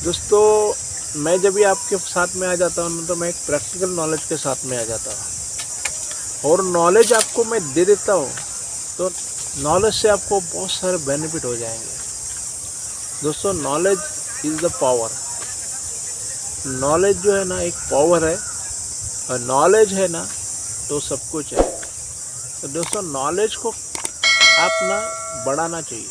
दोस्तों, मैं जब भी आपके साथ में आ जाता हूँ तो मैं एक प्रैक्टिकल नॉलेज के साथ में आ जाता हूँ और नॉलेज आपको मैं दे देता हूँ। तो नॉलेज से आपको बहुत सारे बेनिफिट हो जाएंगे। दोस्तों, knowledge is the power. Knowledge जो है ना, एक पावर है, और नॉलेज है ना तो सब कुछ है। तो दोस्तों, नॉलेज को आप ना बढ़ाना चाहिए।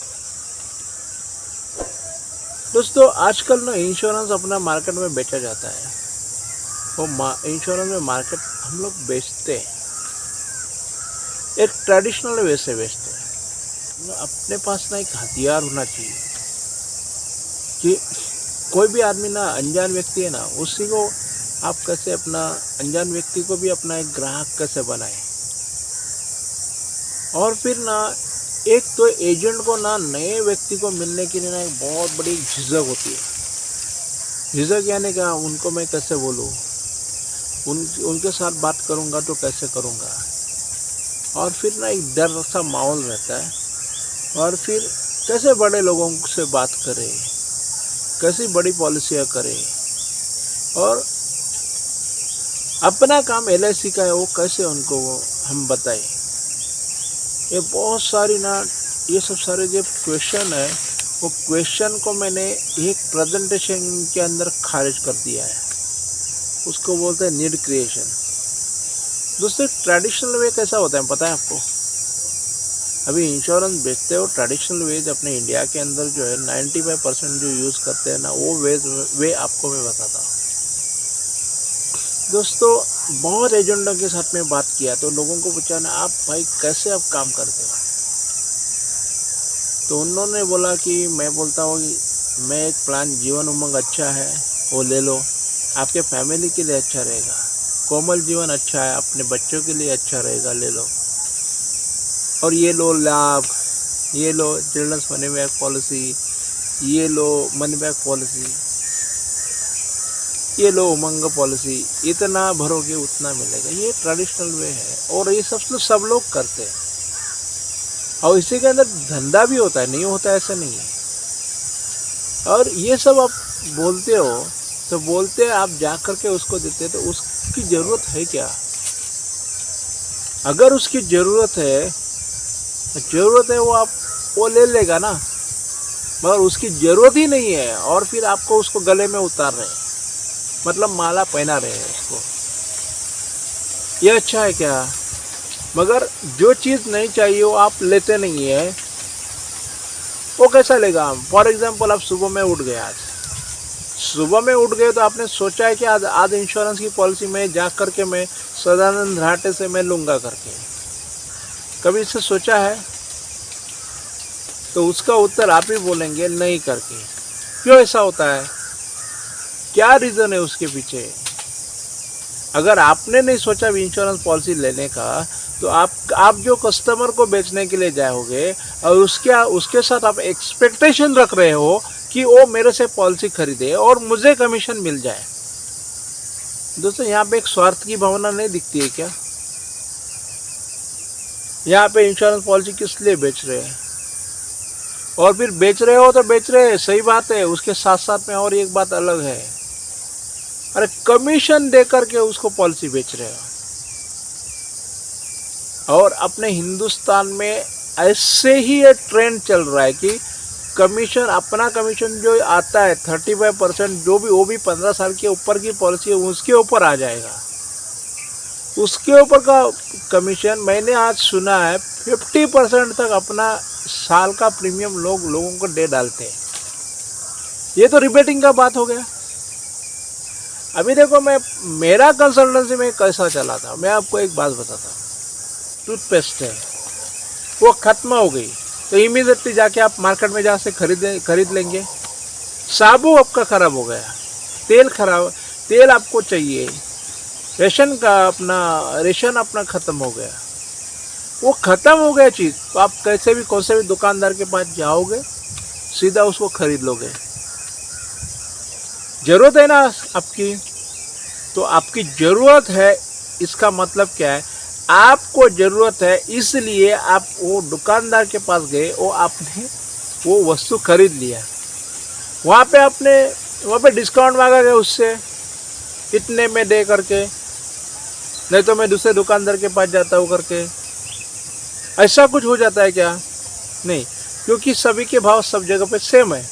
दोस्तों, आजकल ना इंश्योरेंस अपना मार्केट में बेचा जाता है। वो इंश्योरेंस में मार्केट हम लोग बेचते हैं, एक ट्रेडिशनल वे से बेचते हैं। तो अपने पास ना एक हथियार होना चाहिए कि कोई भी आदमी ना, अनजान व्यक्ति है ना, उसी को आप कैसे अपना, अनजान व्यक्ति को भी अपना एक ग्राहक कैसे बनाए। और फिर ना एक तो एजेंट को ना नए व्यक्ति को मिलने के लिए ना एक बहुत बड़ी झिझक होती है। झिझक यानी क्या, उनको मैं कैसे बोलूँ, उनके साथ बात करूँगा तो कैसे करूँगा। और फिर ना एक डर सा माहौल रहता है। और फिर कैसे बड़े लोगों से बात करें, कैसी बड़ी पॉलिसियाँ करें, और अपना काम LIC का है वो कैसे उनको हम बताएं। ये बहुत सारी ना, ये सब सारे जो क्वेश्चन है, वो क्वेश्चन को मैंने एक प्रेजेंटेशन के अंदर खारिज कर दिया है। उसको बोलते हैं नीड क्रिएशन। दोस्तों, ट्रेडिशनल वे कैसा होता है पता है आपको? अभी इंश्योरेंस बेचते हो ट्रेडिशनल वेज अपने इंडिया के अंदर जो है 95% जो यूज़ करते हैं ना, वो वे आपको मैं बताता हूँ। दोस्तों, बहुत एजेंटों के साथ में बात किया तो लोगों को पूछा ना, आप भाई कैसे आप काम करते हो? तो उन्होंने बोला कि मैं बोलता हूँ कि मैं एक प्लान जीवन उमंग अच्छा है, वो ले लो, आपके फैमिली के लिए अच्छा रहेगा। कोमल जीवन अच्छा है, अपने बच्चों के लिए अच्छा रहेगा, ले लो। और ये लो लाभ, ये लो चिल्ड्रंस मनी बैक पॉलिसी, ये लो मनी बैक पॉलिसी, ये लो उमंग पॉलिसी, इतना भरोगे उतना मिलेगा। ये ट्रेडिशनल वे है और ये सब लोग करते हैं। और इसी के अंदर धंधा भी होता है, नहीं होता ऐसा नहीं है। और ये सब आप बोलते हो तो बोलते हैं, आप जा करके उसको देते हैं तो उसकी ज़रूरत है क्या? अगर उसकी ज़रूरत है वो ले लेगा ना, मगर उसकी ज़रूरत ही नहीं है और फिर आपको उसको गले में उतार रहे हैं, मतलब माला पहना रहे हैं उसको। ये अच्छा है क्या? मगर जो चीज़ नहीं चाहिए वो आप लेते नहीं है, वो कैसा लेगा हम? फॉर एग्जाम्पल, आप सुबह में उठ गए तो आपने सोचा है कि आज इंश्योरेंस की पॉलिसी में जा करके मैं सदानंद घाटे से मैं लूँगा करके, कभी इससे सोचा है? तो उसका उत्तर आप ही बोलेंगे नहीं करके। क्यों ऐसा होता है? क्या रीज़न है उसके पीछे? अगर आपने नहीं सोचा इंश्योरेंस पॉलिसी लेने का, तो आप जो कस्टमर को बेचने के लिए जाओगे और उसके साथ आप एक्सपेक्टेशन रख रहे हो कि वो मेरे से पॉलिसी खरीदे और मुझे कमीशन मिल जाए। दोस्तों, यहाँ पे एक स्वार्थ की भावना नहीं दिखती है क्या? यहाँ पे इंश्योरेंस पॉलिसी किस लिए बेच रहे हैं? और फिर बेच रहे हो तो बेच रहे हैं, सही बात है। उसके साथ साथ में और एक बात अलग है, अरे कमीशन दे करके उसको पॉलिसी बेच रहे हो। और अपने हिंदुस्तान में ऐसे ही ये ट्रेंड चल रहा है कि कमीशन, अपना कमीशन जो आता है 35%, जो भी, वो भी 15 साल के ऊपर की पॉलिसी है उसके ऊपर आ जाएगा। उसके ऊपर का कमीशन मैंने आज सुना है 50% तक अपना साल का प्रीमियम लोगों को दे डालते हैं। ये तो रिबेटिंग का बात हो गया। अभी देखो, मेरा कंसल्टेंसी में कैसा चला था, मैं आपको एक बात बताता हूँ। टूथपेस्ट है, वो ख़त्म हो गई तो इमीडिएटली जाके आप मार्केट में से खरीद लेंगे। साबुन आपका ख़राब हो गया, तेल आपको चाहिए, रेशन अपना ख़त्म हो गया, वो ख़त्म हो गया चीज़, तो आप कैसे भी कौन से भी दुकानदार के पास जाओगे, सीधा उसको खरीद लोगे। ज़रूरत है ना आपकी, तो आपकी ज़रूरत है, इसका मतलब क्या है? आपको ज़रूरत है इसलिए आप वो दुकानदार के पास गए, वो आपने वो वस्तु खरीद लिया। वहाँ पे आपने वहाँ पे डिस्काउंट मांगा गया उससे, इतने में दे करके, नहीं तो मैं दूसरे दुकानदार के पास जाता हूँ करके। ऐसा कुछ हो जाता है क्या? नहीं, क्योंकि सभी के भाव सब जगह पे सेम है।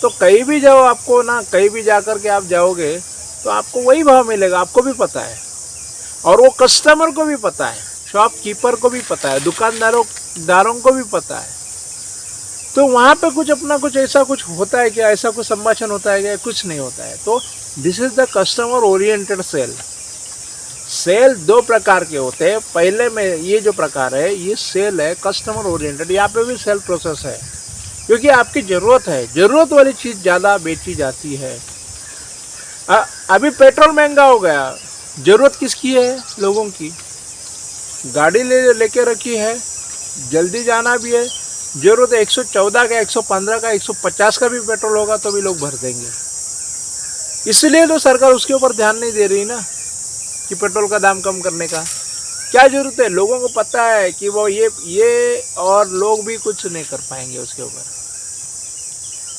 तो कहीं भी जाओ आपको ना, कहीं भी जा कर के आप जाओगे तो आपको वही भाव मिलेगा, आपको भी पता है, और वो कस्टमर को भी पता है, शॉपकीपर को भी पता है, दुकानदारों को भी पता है। तो वहाँ पे कुछ अपना कुछ ऐसा कुछ होता है क्या? ऐसा कुछ संभाषण होता है क्या? कुछ नहीं होता है। तो this is the customer oriented sale. Sale दो प्रकार के होते हैं। पहले में ये जो प्रकार है ये सेल है कस्टमर ओरिएंटेड। यहाँ पे भी सेल प्रोसेस है, क्योंकि आपकी ज़रूरत है, ज़रूरत वाली चीज़ ज़्यादा बेची जाती है। अभी पेट्रोल महंगा हो गया, ज़रूरत किसकी है? लोगों की। गाड़ी लेके रखी है, जल्दी जाना भी है, ज़रूरत है 114 का, 115 का, 150 का भी पेट्रोल होगा तो भी लोग भर देंगे। इसलिए तो सरकार उसके ऊपर ध्यान नहीं दे रही ना कि पेट्रोल का दाम कम करने का। क्या ज़रूरत है? लोगों को पता है कि वो ये और लोग भी कुछ नहीं कर पाएंगे उसके ऊपर।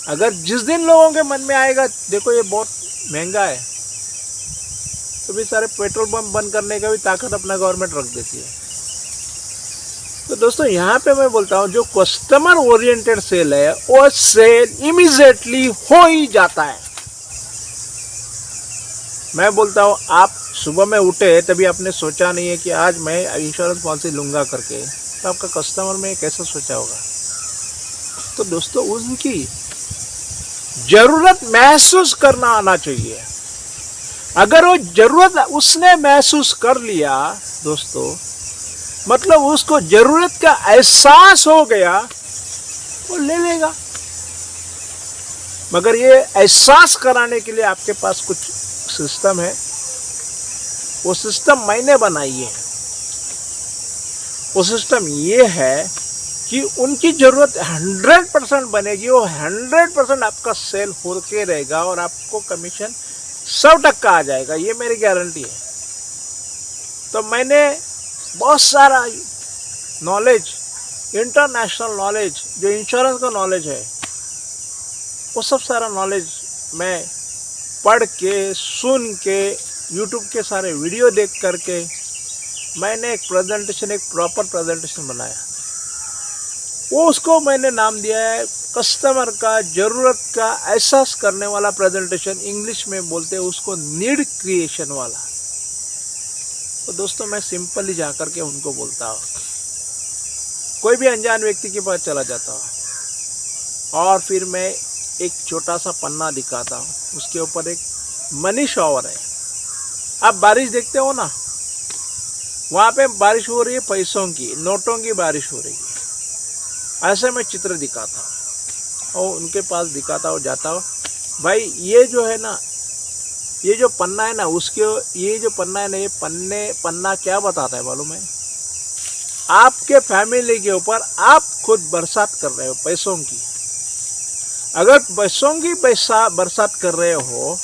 अगर जिस दिन लोगों के मन में आएगा देखो ये बहुत महंगा है, तो भी सारे पेट्रोल पंप बंद करने का भी ताकत अपना गवर्नमेंट रख देती है। तो दोस्तों यहाँ पे मैं बोलता हूँ जो कस्टमर ओरिएंटेड सेल है वो सेल इमीडिएटली हो ही जाता है। मैं बोलता हूँ आप सुबह में उठे तभी आपने सोचा नहीं है कि आज मैं इंश्योरेंस पॉलिसी लूँगा करके, तो आपका कस्टमर में कैसा सोचा होगा? तो दोस्तों उनकी ज़रूरत महसूस करना आना चाहिए। अगर वो ज़रूरत उसने महसूस कर लिया दोस्तों, मतलब उसको ज़रूरत का एहसास हो गया, वो ले लेगा। मगर ये एहसास कराने के लिए आपके पास कुछ सिस्टम है, वो सिस्टम मैंने बनाई है। वो सिस्टम ये है कि उनकी ज़रूरत 100% बनेगी, वो 100% आपका सेल होके रहेगा और आपको कमीशन 100% आ जाएगा, ये मेरी गारंटी है। तो मैंने बहुत सारा नॉलेज, इंटरनेशनल नॉलेज, जो इंश्योरेंस का नॉलेज है, वो सब सारा नॉलेज मैं पढ़ के, सुन के, यूट्यूब के सारे वीडियो देख करके मैंने एक प्रेजेंटेशन, एक प्रॉपर प्रेजेंटेशन बनाया। वो उसको मैंने नाम दिया है कस्टमर का ज़रूरत का एहसास करने वाला प्रेजेंटेशन। इंग्लिश में बोलते हैं उसको नीड क्रिएशन वाला। तो दोस्तों मैं सिंपली जा कर के उनको बोलता हूँ, कोई भी अनजान व्यक्ति के पास चला जाता हूँ और फिर मैं एक छोटा सा पन्ना दिखाता हूँ, उसके ऊपर एक मनी शॉवर है। आप बारिश देखते हो ना, वहाँ पे बारिश हो रही है, पैसों की, नोटों की बारिश हो रही है। ऐसे मैं चित्र दिखाता हूँ और उनके पास दिखाता हूँ, जाता हूँ, भाई ये जो है ना, ये जो पन्ना है ना, उसके ये जो पन्ना है ना, ये पन्ना क्या बताता है मालूम है? आपके फैमिली के ऊपर आप खुद बरसात कर रहे हो पैसों की। अगर पैसों की बरसात कर रहे हो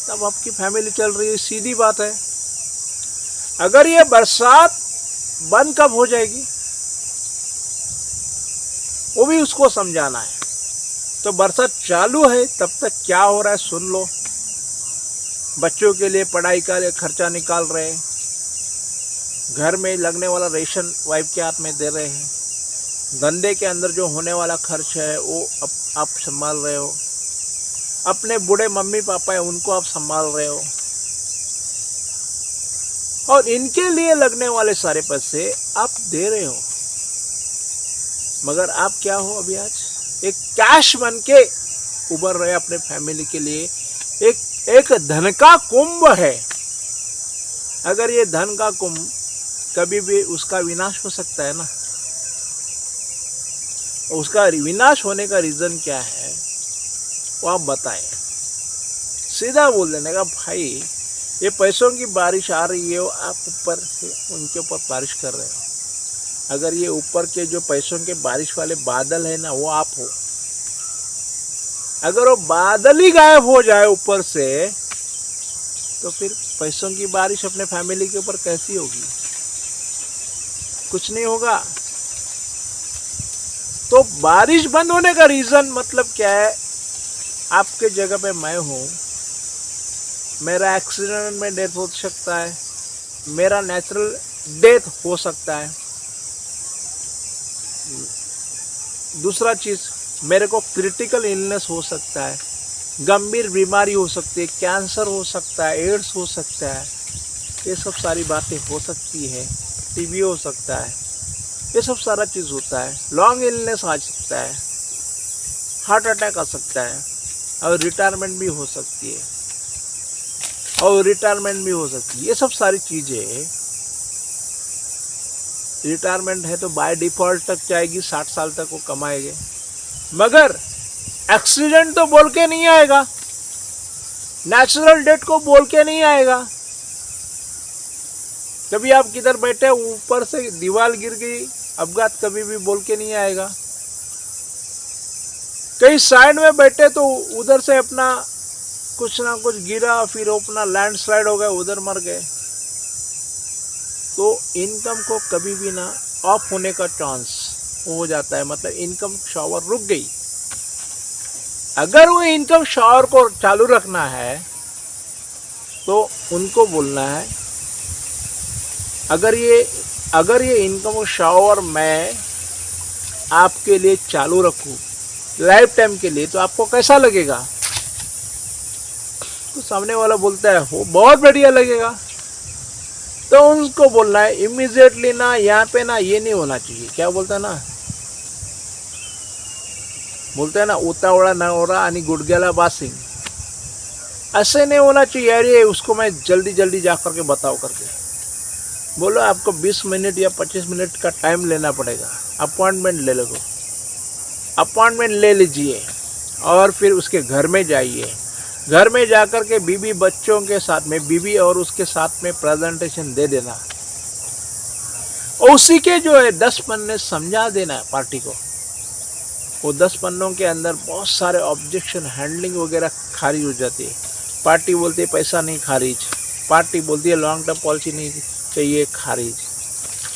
तब आपकी फैमिली चल रही है, सीधी बात है। अगर ये बरसात बंद कब हो जाएगी वो भी उसको समझाना है। तो बरसात चालू है तब तक क्या हो रहा है सुन लो। बच्चों के लिए पढ़ाई का खर्चा निकाल रहे हैं, घर में लगने वाला रेशन वाइफ के हाथ में दे रहे हैं, धंधे के अंदर जो होने वाला खर्च है वो आप संभाल रहे हो, अपने बूढ़े मम्मी पापा है उनको आप संभाल रहे हो, और इनके लिए लगने वाले सारे पैसे आप दे रहे हो। मगर आप क्या हो अभी आज? एक कैश बन के उभर रहे अपने फैमिली के लिए। एक धन का कुंभ है। अगर ये धन का कुंभ कभी भी उसका विनाश हो सकता है ना, उसका विनाश होने का रीजन क्या है वो आप बताएं। सीधा बोल देने का, भाई ये पैसों की बारिश आ रही है, आप ऊपर से उनके ऊपर बारिश कर रहे हो। अगर ये ऊपर के जो पैसों के बारिश वाले बादल है ना, वो आप हो। अगर वो बादल ही गायब हो जाए ऊपर से, तो फिर पैसों की बारिश अपने फैमिली के ऊपर कैसी होगी? कुछ नहीं होगा। तो बारिश बंद होने का रीजन मतलब क्या है? आपके जगह पे मैं हूँ, मेरा एक्सीडेंट में डेथ हो सकता है, मेरा नेचुरल डेथ हो सकता है। दूसरा चीज़, मेरे को क्रिटिकल इलनेस हो सकता है, गंभीर बीमारी हो सकती है, कैंसर हो सकता है, एड्स हो सकता है, ये सब सारी बातें हो सकती है, टीबी हो सकता है, ये सब सारा चीज़ होता है। लॉन्ग इलनेस आ सकता है, हार्ट अटैक आ सकता है, और रिटायरमेंट भी हो सकती है, ये सब सारी चीज़ें। रिटायरमेंट है तो बाय डिफॉल्ट तक जाएगी, 60 साल तक वो कमाएंगे, मगर एक्सीडेंट तो बोल के नहीं आएगा, नेचुरल डेथ को बोल के नहीं आएगा। कभी आप किधर बैठे, ऊपर से दीवार गिर गई, अपघात कभी भी बोल के नहीं आएगा। कहीं साइड में बैठे तो उधर से अपना कुछ ना कुछ गिरा, फिर अपना लैंडस्लाइड हो गया, उधर मर गए। तो इनकम को कभी भी ना ऑफ होने का चांस हो जाता है, मतलब इनकम शावर रुक गई। अगर वो इनकम शावर को चालू रखना है तो उनको बोलना है, अगर ये इनकम शावर मैं आपके लिए चालू रखूं लाइफ टाइम के लिए, तो आपको कैसा लगेगा? तो सामने वाला बोलता है हो बहुत बढ़िया लगेगा। तो उनको बोलना है इमीडिएटली ना, यहाँ पे ना ये नहीं होना चाहिए, क्या बोलता है ना उतावळा नवरा आणि गुडघ्याला बासिंग, ऐसे नहीं होना चाहिए। अरे उसको मैं जल्दी जा करके बताओ करके बोलो, आपको 20 मिनट या 25 मिनट का टाइम लेना पड़ेगा, अपॉइंटमेंट ले लीजिए, और फिर उसके घर में जाइए। घर में जाकर के बीवी बच्चों के साथ में, बीवी और उसके साथ में प्रेजेंटेशन दे देना, और उसी के जो है 10 पन्ने समझा देना पार्टी को। वो 10 पन्नों के अंदर बहुत सारे ऑब्जेक्शन हैंडलिंग वगैरह खारिज हो जाती है। पार्टी बोलती है पैसा नहीं खारिज, पार्टी बोलती है लॉन्ग टर्म पॉलिसी नहीं चाहिए खारिज,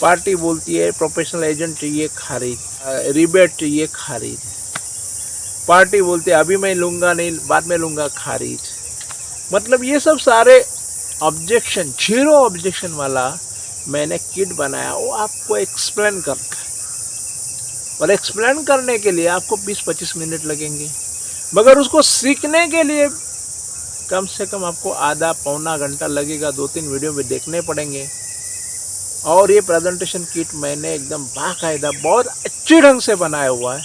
पार्टी बोलती है प्रोफेशनल एजेंट चाहिए खारिज, रिबेट चाहिए खारिज, पार्टी बोलती है अभी मैं लूँगा नहीं बाद में लूँगा खारिज। मतलब ये सब सारे ऑब्जेक्शन, 0 ऑब्जेक्शन वाला मैंने किट बनाया, वो आपको एक्सप्लेन करता है, और एक्सप्लेन करने के लिए आपको 20-25 मिनट लगेंगे, मगर उसको सीखने के लिए कम से कम आपको आधा पौना घंटा लगेगा, 2-3 वीडियो में देखने पड़ेंगे। और ये प्रेजेंटेशन किट मैंने एकदम बाकायदा बहुत अच्छे ढंग से बनाया हुआ है,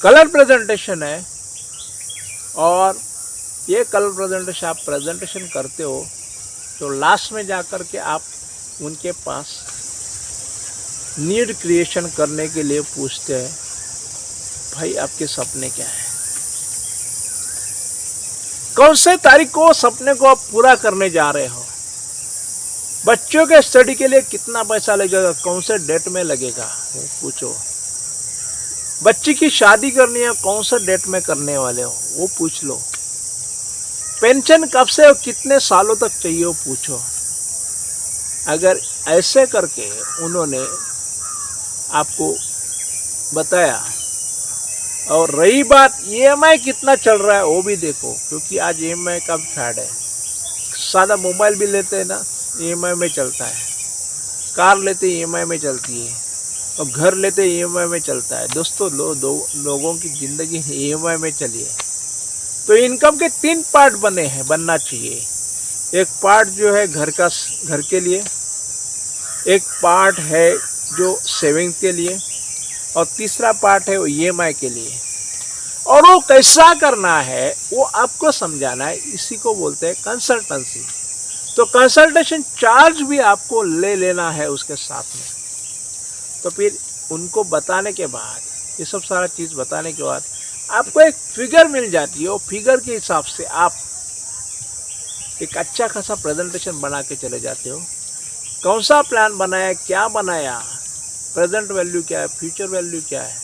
कलर प्रेजेंटेशन है। और ये कलर प्रेजेंटेशन आप प्रेजेंटेशन करते हो तो लास्ट में जाकर के आप उनके पास नीड क्रिएशन करने के लिए पूछते हैं, भाई आपके सपने क्या है, कौन से तारीख को सपने को आप पूरा करने जा रहे हो, बच्चों के स्टडी के लिए कितना पैसा लगेगा, कौन से डेट में लगेगा वो पूछो, बच्ची की शादी करनी है कौन सा डेट में करने वाले हो वो पूछ लो, पेंशन कब से और कितने सालों तक चाहिए वो पूछो। अगर ऐसे करके उन्होंने आपको बताया, और रही बात EMI कितना चल रहा है वो भी देखो, क्योंकि आज EMI का फैड है। सादा मोबाइल भी लेते हैं ना EMI में चलता है, कार लेते EMI में चलती है, और घर लेते EMI में चलता है। दोस्तों लोगों की ज़िंदगी EMI में चली है। तो इनकम के 3 पार्ट बनना चाहिए। एक पार्ट जो है घर के लिए, एक पार्ट है जो सेविंग के लिए, और तीसरा पार्ट है वो EMI के लिए। और वो कैसा करना है वो आपको समझाना है, इसी को बोलते हैं कंसल्टेंसी। तो कंसल्टेशन चार्ज भी आपको ले लेना है उसके साथ में। तो फिर उनको बताने के बाद, ये सब सारा चीज़ बताने के बाद आपको एक फिगर मिल जाती है, वो फिगर के हिसाब से आप एक अच्छा खासा प्रेजेंटेशन बना के चले जाते हो। कौन सा प्लान बनाया, क्या बनाया, प्रेजेंट वैल्यू क्या है, फ्यूचर वैल्यू क्या है,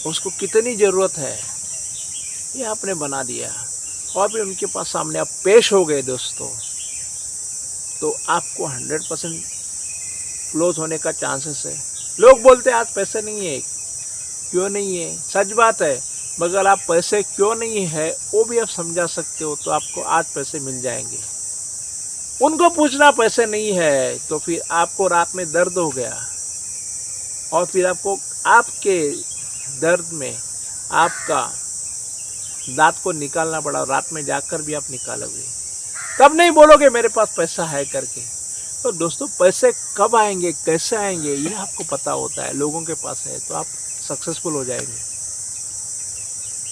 उसको कितनी ज़रूरत है, ये आपने बना दिया, और भी उनके पास सामने आप पेश हो गए दोस्तों, तो आपको 100% क्लोज होने का चांसेस है। लोग बोलते हैं आज पैसे नहीं है, क्यों नहीं है, सच बात है। मगर आप पैसे क्यों नहीं है वो भी आप समझा सकते हो, तो आपको आज पैसे मिल जाएंगे। उनको पूछना पैसे नहीं है तो फिर आपको रात में दर्द हो गया और फिर आपको आपके दर्द में आपका दांत को निकालना पड़ा, रात में जाकर भी आप निकालोगे, तब नहीं बोलोगे मेरे पास पैसा है करके। तो दोस्तों पैसे कब आएंगे, कैसे आएंगे, ये आपको पता होता है, लोगों के पास है तो आप सक्सेसफुल हो जाएंगे।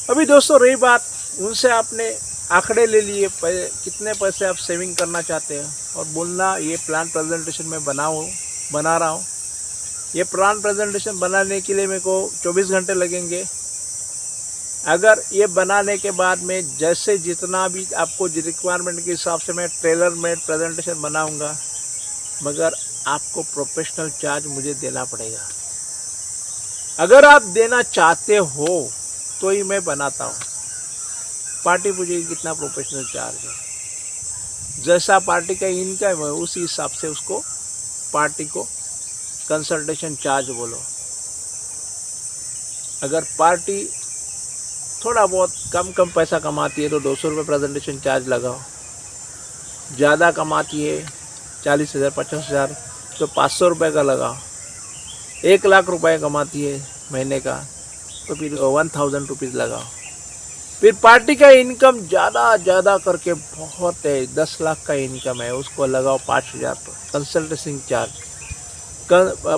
अभी दोस्तों रही बात, उनसे आपने आंकड़े ले लिए, कितने पैसे आप सेविंग करना चाहते हैं और बोलना ये प्लान प्रेजेंटेशन में बना रहा हूँ। ये प्लान प्रेजेंटेशन बनाने के लिए मेरे को 24 घंटे लगेंगे। अगर ये बनाने के बाद में जैसे जितना भी आपको रिक्वायरमेंट के हिसाब से मैं टेलर मेड प्रेजेंटेशन बनाऊंगा, मगर आपको प्रोफेशनल चार्ज मुझे देना पड़ेगा। अगर आप देना चाहते हो तो ही मैं बनाता हूँ। पार्टी पूछेगी कितना प्रोफेशनल चार्ज है, जैसा पार्टी का इनकम है उसी हिसाब से उसको पार्टी को कंसल्टेशन चार्ज बोलो। अगर पार्टी थोड़ा बहुत कम पैसा कमाती है तो 200 रुपये प्रेजेंटेशन चार्ज लगाओ। ज़्यादा कमाती है 40,000 50,000 तो 500 रुपये का लगाओ। 1 लाख रुपए कमाती है महीने का तो फिर 1000 रुपीज़ लगाओ। फिर पार्टी का इनकम ज़्यादा करके बहुत है, 10 लाख का इनकम है, उसको लगाओ 5,000 consultancy charge,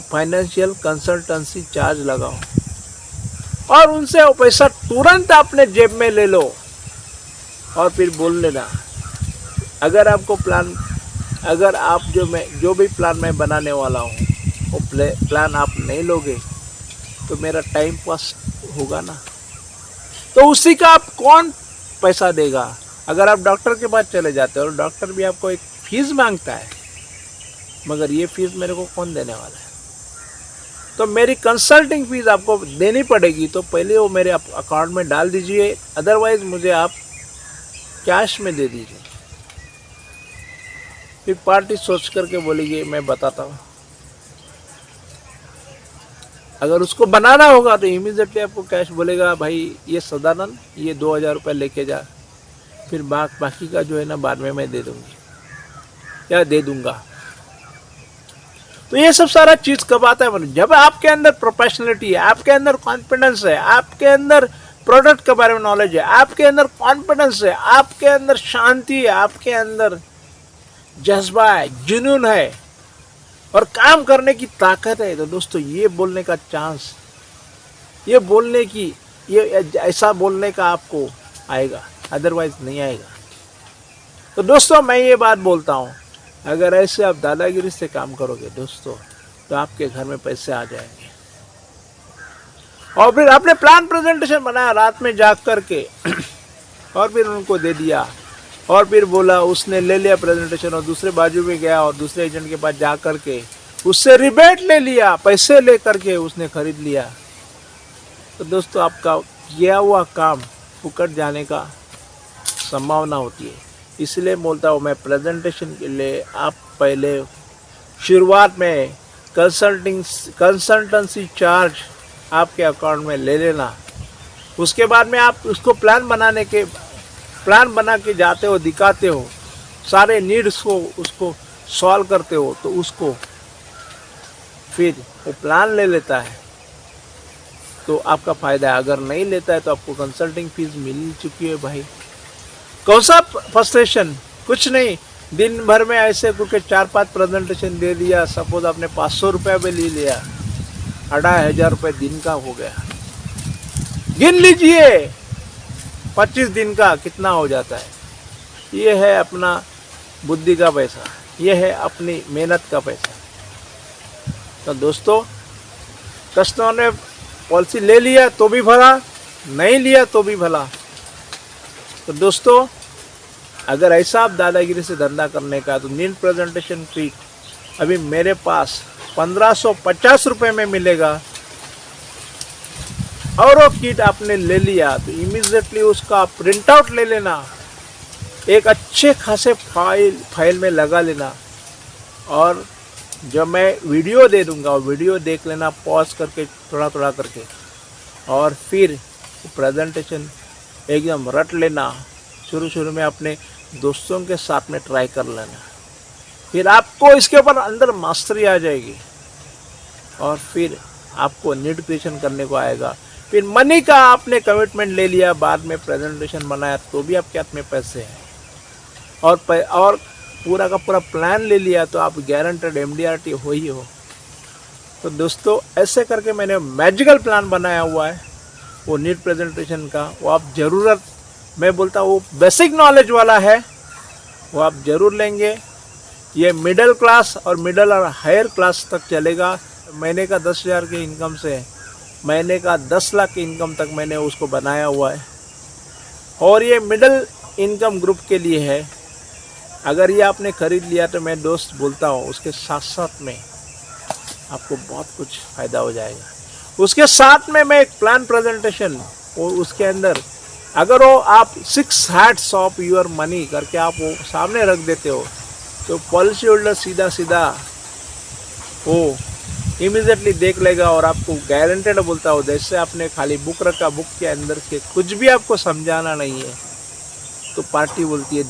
financial consultancy charge लगाओ और उनसे वो पैसा तुरंत अपने जेब में ले लो और फिर बोल लेना। अगर आपको अगर आप जो भी प्लान मैं बनाने वाला हूँ वो प्लान आप नहीं लोगे तो मेरा टाइम पास होगा ना, तो उसी का आप कौन पैसा देगा। अगर आप डॉक्टर के पास चले जाते हो और डॉक्टर भी आपको एक फीस मांगता है, मगर ये फीस मेरे को कौन देने वाला है, तो मेरी कंसल्टिंग फीस आपको देनी पड़ेगी। तो पहले वो मेरे अकाउंट में डाल दीजिए, अदरवाइज मुझे आप कैश में दे दीजिए। फिर पार्टी सोच करके बोलेगी मैं बताता हूँ। अगर उसको बनाना होगा तो इमीडिएटली आपको कैश बोलेगा, भाई ये सदानंद ये 2000 रुपये लेके जा, फिर बाकी का जो है ना बाद में मैं दे दूँगी या दे दूँगा। तो ये सब सारा चीज़ कब आता है, जब आपके अंदर प्रोफेशनलिटी है, आपके अंदर कॉन्फिडेंस है, आपके अंदर प्रोडक्ट के बारे में नॉलेज है, आपके अंदर कॉन्फिडेंस है, आपके अंदर शांति है, आपके अंदर जज्बा है, जुनून है और काम करने की ताकत है। तो दोस्तों ये बोलने का चांस, ये ऐसा बोलने का आपको आएगा, अदरवाइज नहीं आएगा। तो दोस्तों मैं ये बात बोलता हूँ, अगर ऐसे आप दादागिरी से काम करोगे दोस्तों तो आपके घर में पैसे आ जाएंगे। और फिर आपने प्लान प्रेजेंटेशन बनाया रात में जाग करके और फिर उनको दे दिया और फिर बोला, उसने ले लिया प्रेजेंटेशन और दूसरे बाजू में गया और दूसरे एजेंट के पास जा करके उससे रिबेट ले लिया, पैसे ले करके उसने खरीद लिया। तो दोस्तों आपका किया हुआ काम फुकट जाने का संभावना होती है। इसलिए बोलता हूँ मैं, प्रेजेंटेशन के लिए आप पहले शुरुआत में कंसल्टेंसी चार्ज आपके अकाउंट में ले लेना। उसके बाद में आप उसको प्लान बना के जाते हो, दिखाते हो, सारे नीड्स को उसको सॉल्व करते हो, तो उसको फिर वो प्लान ले लेता है तो आपका फ़ायदा है। अगर नहीं लेता है तो आपको कंसल्टिंग फीस मिल चुकी है भाई। कौन सा फ्रस्ट्रेशन, कुछ नहीं, दिन भर में ऐसे क्योंकि 4-5 प्रेजेंटेशन दे दिया, सपोज आपने 500 रुपये में ले लिया, 2500 रुपये दिन का हो गया। गिन लीजिए 25 दिन का कितना हो जाता है। ये है अपना बुद्धि का पैसा, ये है अपनी मेहनत का पैसा। तो दोस्तों कस्टमर ने पॉलिसी ले लिया तो भी भला, नहीं लिया तो भी भला। तो दोस्तों अगर ऐसा आप दादागिरी से धंधा करने का, तो नील प्रेजेंटेशन किट अभी मेरे पास 1550 रुपये में मिलेगा। और वो किट आपने ले लिया तो इमीडिएटली उसका प्रिंट आउट ले लेना, एक अच्छे खासे फाइल में लगा लेना और जब मैं वीडियो दे दूंगा वो वीडियो देख लेना, पॉज करके थोड़ा करके, और फिर प्रेजेंटेशन एकदम रट लेना, शुरू में अपने दोस्तों के साथ में ट्राई कर लेना, फिर आपको इसके ऊपर अंदर मास्टरी आ जाएगी और फिर आपको नीड क्रिएशन करने को आएगा। फिर मनी का आपने कमिटमेंट ले लिया, बाद में प्रेजेंटेशन बनाया तो भी आपके हाथ में पैसे हैं और पूरा का पूरा प्लान ले लिया तो आप गारंटेड MDRT हो ही हो। तो दोस्तों ऐसे करके मैंने मैजिकल प्लान बनाया हुआ है वो नीड प्रेजेंटेशन का, वो आप ज़रूरत, मैं बोलता हूँ वो बेसिक नॉलेज वाला है, वो आप ज़रूर लेंगे। ये मिडिल क्लास और मिडिल और हायर क्लास तक चलेगा। महीने का 10,000 की इनकम से महीने का 10 लाख की इनकम तक मैंने उसको बनाया हुआ है और ये मिडिल इनकम ग्रुप के लिए है। अगर ये आपने ख़रीद लिया तो मैं दोस्त बोलता हूँ उसके साथ साथ में आपको बहुत कुछ फ़ायदा हो जाएगा। उसके साथ में मैं एक प्लान प्रेजेंटेशन और उसके अंदर अगर वो आप 6 हैट्स ऑफ योर मनी करके आप वो सामने रख देते हो तो पॉलिसी होल्डर सीधा वो इमीडिएटली देख लेगा और आपको गारंटेड बोलता हो, जैसे आपने खाली बुक रखा, बुक के अंदर से कुछ भी आपको समझाना नहीं है तो पार्टी बोलती है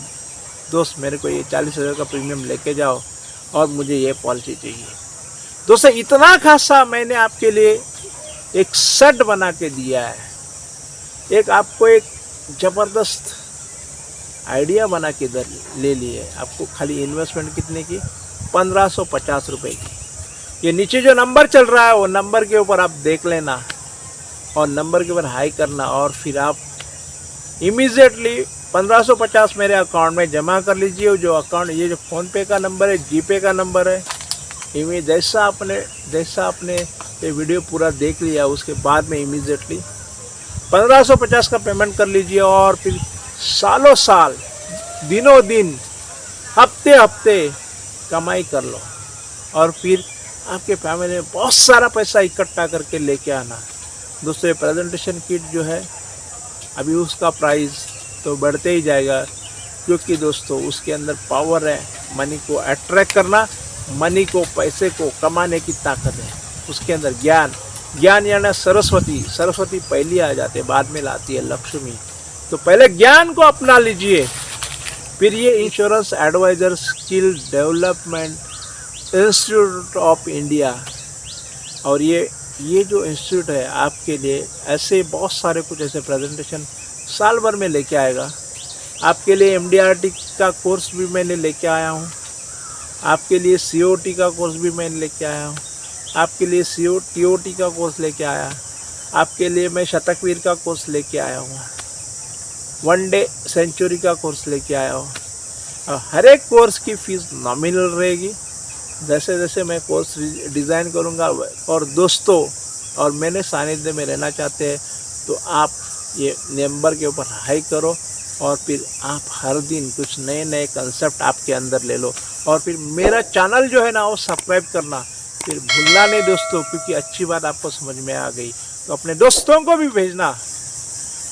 दोस्त मेरे को ये 40,000 का प्रीमियम लेके जाओ और मुझे ये पॉलिसी चाहिए। दोस्तों इतना खासा मैंने आपके लिए एक सेट बना के दिया है, एक आपको एक ज़बरदस्त आइडिया बना के इधर ले लिए। आपको खाली इन्वेस्टमेंट कितने की, 1550 रुपये की। ये नीचे जो नंबर चल रहा है वो नंबर के ऊपर आप देख लेना और नंबर के ऊपर हाई करना और फिर आप इमीडिएटली 1550 मेरे अकाउंट में जमा कर लीजिए। जो अकाउंट, ये जो फ़ोनपे का नंबर है, जीपे का नंबर है, जैसा आपने ये वीडियो पूरा देख लिया उसके बाद में इमीडिएटली 1550 का पेमेंट कर लीजिए और फिर सालों साल, दिनों दिन, हफ्ते हफ्ते कमाई कर लो और फिर आपके फैमिली में बहुत सारा पैसा इकट्ठा करके लेके आना। दोस्तों ये प्रेजेंटेशन किट जो है अभी उसका प्राइस तो बढ़ते ही जाएगा क्योंकि दोस्तों उसके अंदर पावर है मनी को अट्रैक्ट करना, मनी को, पैसे को कमाने की ताकत है उसके अंदर। ज्ञान यानी सरस्वती पहली आ जाते, बाद में लाती है लक्ष्मी। तो पहले ज्ञान को अपना लीजिए, फिर ये insurance advisor skill development institute of India और ये जो इंस्टीट्यूट है आपके लिए ऐसे बहुत सारे कुछ ऐसे प्रेजेंटेशन साल भर में लेके आएगा। आपके लिए MDRT का कोर्स भी मैंने लेके आया हूँ, आपके लिए COT का कोर्स भी मैंने लेके आया हूँ, आपके लिए TOT का कोर्स लेके आया, आपके लिए मैं शतकवीर का कोर्स लेके आया हूँ, 1 डे सेंचुरी का कोर्स लेके आया हूँ। हर एक कोर्स की फ़ीस नॉमिनल रहेगी। जैसे जैसे मैं कोर्स डिज़ाइन करूँगा और दोस्तों और मैंने सानिध्य में रहना चाहते हैं तो आप ये नंबर के ऊपर हाई करो और फिर आप हर दिन कुछ नए नए कंसेप्ट आपके अंदर ले लो और फिर मेरा चैनल जो है ना वो सब्सक्राइब करना फिर भूलना नहीं दोस्तों, क्योंकि अच्छी बात आपको समझ में आ गई तो अपने दोस्तों को भी भेजना।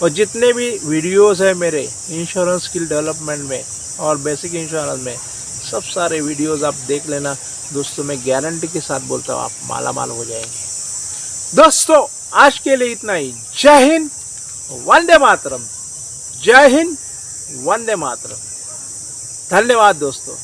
और जितने भी वीडियोस है मेरे इंश्योरेंस स्किल डेवलपमेंट में और बेसिक इंश्योरेंस में, सब सारे वीडियोस आप देख लेना दोस्तों। मैं गारंटी के साथ बोलता हूँ आप माला माल हो जाएंगे। दोस्तों आज के लिए इतना ही। जय हिंद, वंदे मातरम। जय हिंद, वंदे मातरम। धन्यवाद दोस्तों।